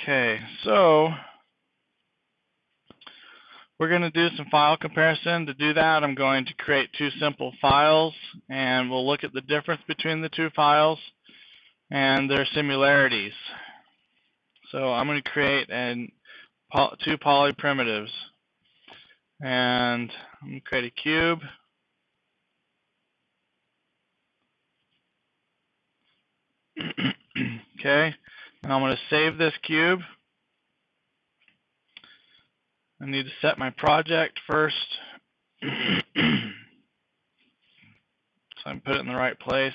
Okay, so we're going to do some file comparison. To do that, I'm going to create two simple files, and we'll look at the difference between the two files and their similarities. So I'm going to create two poly primitives, and I'm going to create a cube. Okay, and I'm going to save this cube. I need to set my project first, so I can put it in the right place.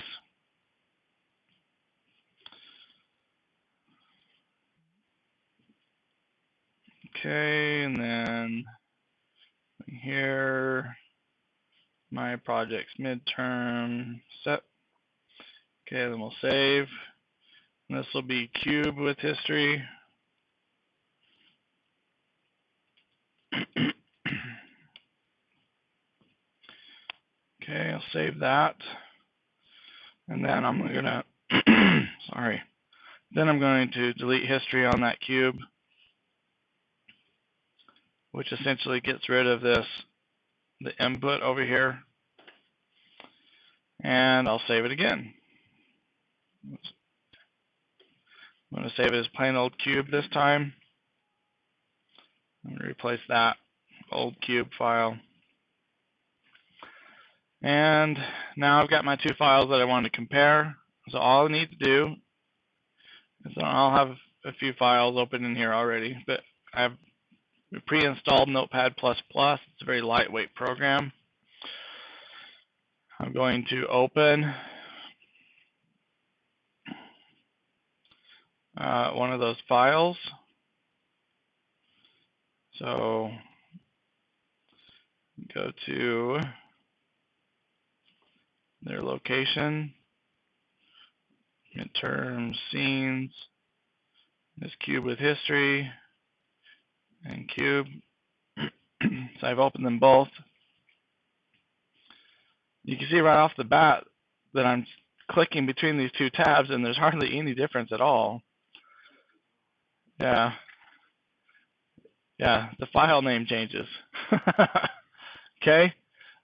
Okay, and then here, my project's midterm set. Okay, then we'll save. And this will be cube with history. Okay, I'll save that. And then I'm gonna, sorry. Then I'm going to delete history on that cube, which essentially gets rid of the input over here. And I'll save it again. I'm going to save it as plain old cube this time. I'm going to replace that old cube file. And now I've got my two files that I want to compare. So all I need to do is I'll have a few files open in here already, but I have pre-installed Notepad++. It's a very lightweight program. I'm going to open one of those files. So go to their location, midterm scenes, this cube with history, and cube. So I've opened them both. You can see right off the bat that I'm clicking between these two tabs, and there's hardly any difference at all. Yeah, the file name changes. Okay,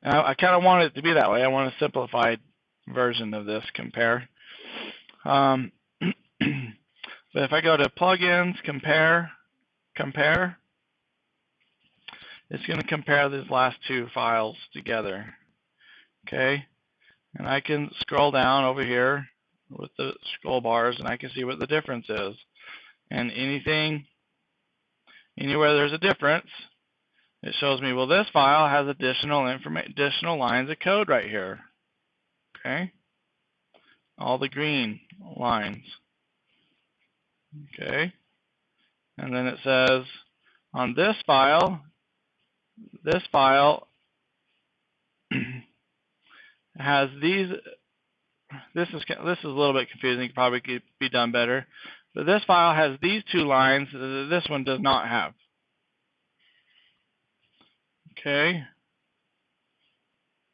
I kind of want it to be that way. I want a simplified version of this compare. But if I go to plugins, compare, it's going to compare these last two files together. Okay, and I can scroll down over here with the scroll bars, and I can see what the difference is. And anywhere there's a difference, it shows me, well, this file has additional lines of code right here. Okay, all the green lines. Okay, and then it says on this file has these. This is a little bit confusing. It probably could be done better. But this file has these two lines that this one does not have. Okay.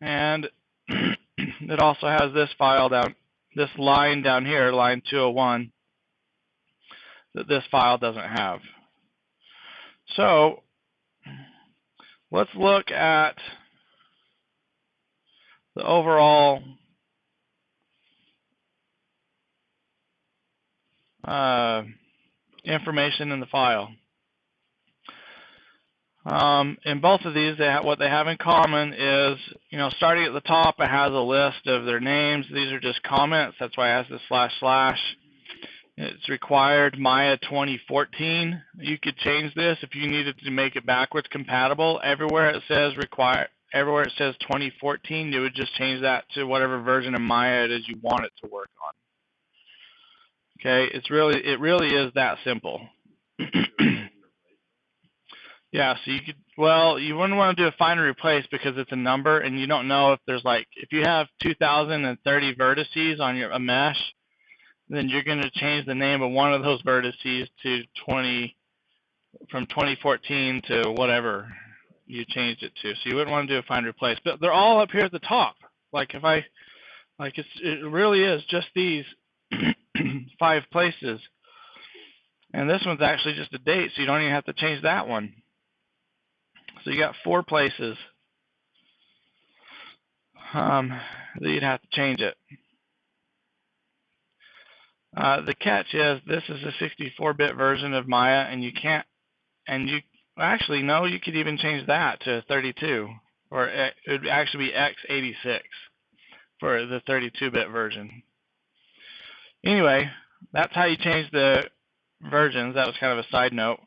And it also has this file this line down here, line 201, that this file doesn't have. So let's look at the overall information in the file. In both of these, what they have in common is, starting at the top, it has a list of their names. These are just comments. That's why it has the // It's required Maya 2014. You could change this if you needed to make it backwards compatible. Everywhere it says 2014, you would just change that to whatever version of Maya it is you want it to work on. Okay, it really is that simple. Yeah, so you could, well, you wouldn't want to do a find and replace because it's a number, and you don't know if there's if you have 2,030 vertices on a mesh, then you're going to change the name of one of those vertices to from 2014 to whatever you changed it to. So you wouldn't want to do a find and replace, but they're all up here at the top. It really is just these 5 places. And this one's actually just a date, so you don't even have to change that one. So you got 4 places that you'd have to change it. The catch is this is a 64-bit version of Maya, and you can't, and you actually, no, you could even change that to 32, or it would actually be x86 for the 32-bit version. Anyway, that's how you change the versions. That was kind of a side note.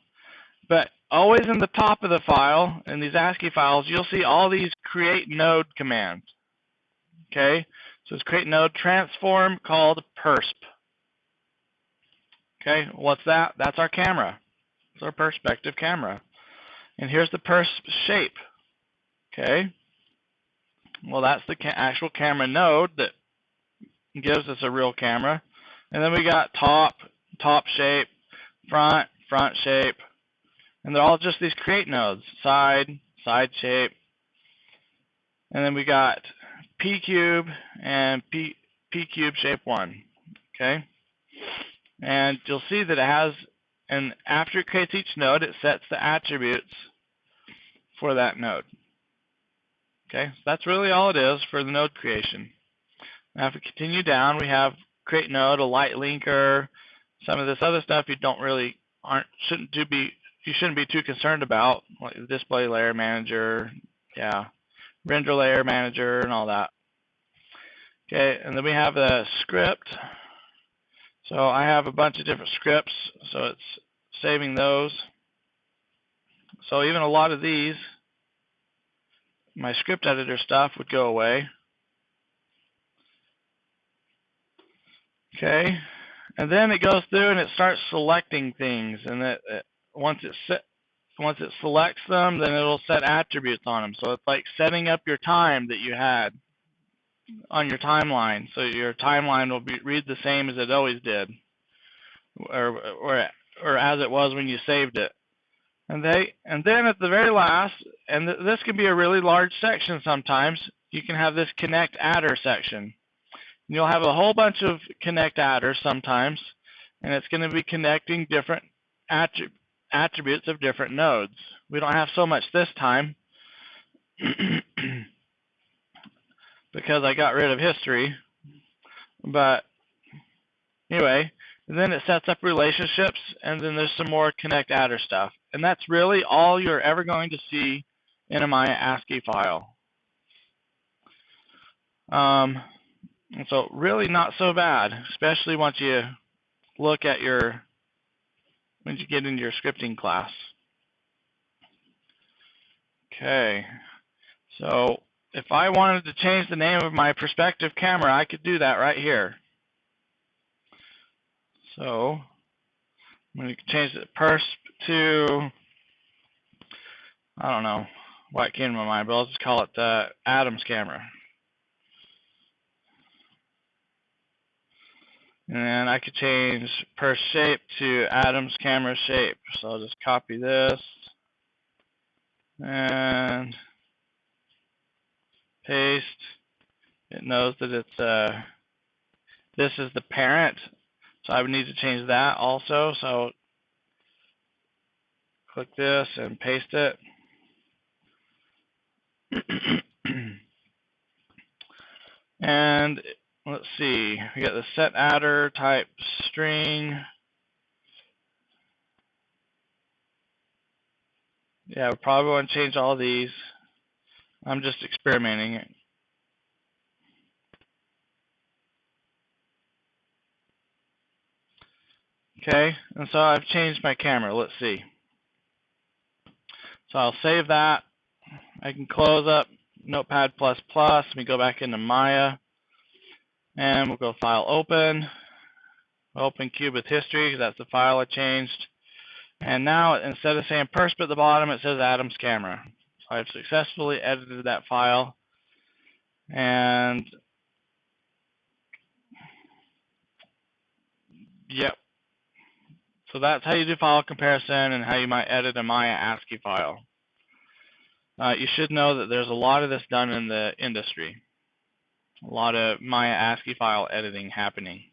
But always in the top of the file, in these ASCII files, you'll see all these create node commands. Okay, so it's create node transform called persp. Okay, what's that? That's our camera. It's our perspective camera. And here's the persp shape. Okay, well, that's the actual camera node that gives us a real camera. And then we got top shape, front shape, and they're all just these create nodes, side shape. And then we got P cube and P cube shape 1. Okay, and you'll see that it has, and after it creates each node, it sets the attributes for that node. Okay, so that's really all it is for the node creation. Now, if we continue down, we have create node, a light linker, some of this other stuff you shouldn't be too concerned about, like the display layer manager, render layer manager, and all that. Okay, and then we have the script. So I have a bunch of different scripts, so it's saving those. So even a lot of these, my script editor stuff would go away. Okay, and then it goes through and it starts selecting things, and once it selects them, then it'll set attributes on them. So it's like setting up your time that you had on your timeline, so your timeline will read the same as it always did, or as it was when you saved it. And then at the very last, and this can be a really large section sometimes, you can have this connect adder section. And you'll have a whole bunch of connect adders sometimes, and it's going to be connecting different attributes of different nodes. We don't have so much this time because I got rid of history. But anyway, and then it sets up relationships, and then there's some more connect adder stuff. And that's really all you're ever going to see in a Maya ASCII file. And so really not so bad, especially once you look at once you get into your scripting class. Okay, so if I wanted to change the name of my perspective camera, I could do that right here. So I'm going to change the persp to, I don't know what came to my mind, but I'll just call it the Adam's camera. And I could change persp shape to Adam's camera shape. So I'll just copy this and paste. It knows that it's this is the parent, so I would need to change that also. So click this and paste it. And let's see, we got the set adder type string. Yeah, we probably want to change all these. I'm just experimenting. Okay, and so I've changed my camera. Let's see. So I'll save that. I can close up Notepad++. Let me go back into Maya. And we'll go File, Open. Open Cube with History, because that's the file I changed. And now, instead of saying persp at the bottom, it says Adam's camera. So I've successfully edited that file. And yep. So that's how you do file comparison and how you might edit a Maya ASCII file. You should know that there's a lot of this done in the industry. A lot of Maya ASCII file editing happening.